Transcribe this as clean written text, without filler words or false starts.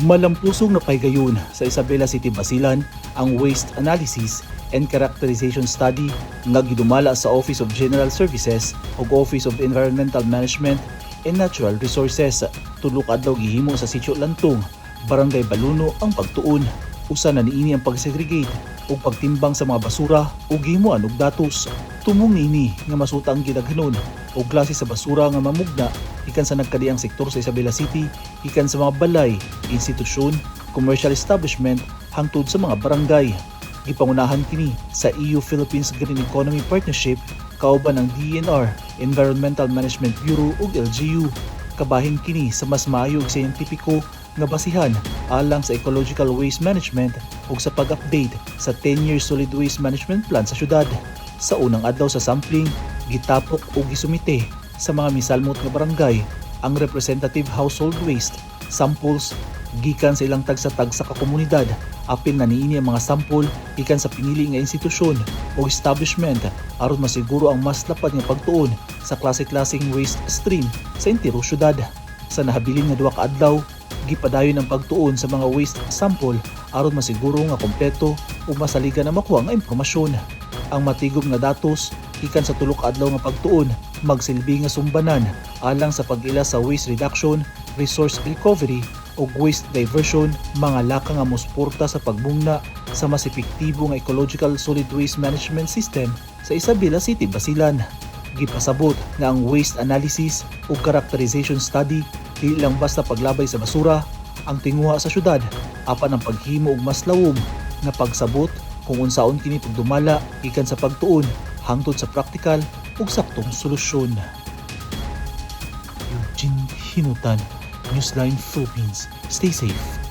Malampusong napaygayon sa Isabela City, Basilan ang Waste Analysis and Characterization Study nga gidumala sa Office of General Services ug Office of Environmental Management and Natural Resources. Tulo ka adlaw gihimo sa Sitio Lantong, Barangay Baluno ang pagtuon. Usa na niini ang pag-segregate ug pagtimbang sa mga basura ug gihimuan og datos. Tumong niini nga masuta ang gidaghanon og klase sa basura nga mamugna ikan sa nagkadiang sektor sa Isabela City, ikan sa mga balay, institusyon, commercial establishment hangtod sa mga barangay. Gipangunahan kini sa EU-Philippines Green Economy Partnership kauban ng DENR, Environmental Management Bureau ug LGU. Kabahin kini sa mas maayo ug siyentipiko nga basihan alang sa ecological waste management ug sa pag-update sa 10-year solid waste management plan sa syudad. Sa unang adlaw sa sampling, gitapok ug gisumite sa mga misalmot nga barangay ang representative household waste samples gikan sa ilang tag-sa kakomunidad. Apil na niini ang mga sample gikan sa pinili nga institusyon o establishment aron masiguro ang mas lapad nga pagtuon sa klase-klaseng waste stream sa entero syudad. Sa nahabilin nga duha ka adlaw, gipadayon ang pagtuon sa mga waste sample aron masiguro nga kompleto ug masaligan na makuha nga impormasyon. Ang matigom nga datos gikan sa tulo ka adlaw nga pagtuon magsilbi nga sumbanan alang sa pag-ila sa waste reduction, resource recovery ug waste diversion, mga laka nga mosuporta sa pagbungna sa mas epektibo nga ecological solid waste management system sa Isabela City, Basilan. Gipasabot nga ang waste analysis ug characterization study dili lang basta paglabay sa basura ang tinguha sa syudad, apan ang paghimo og mas lawom nga pagsabot kung unsaon kini pagdumala gikan sa pagtuon hangtod sa praktikal ug saktong solusyon. Eugene Hinutan, Newsline Philippines. Stay safe.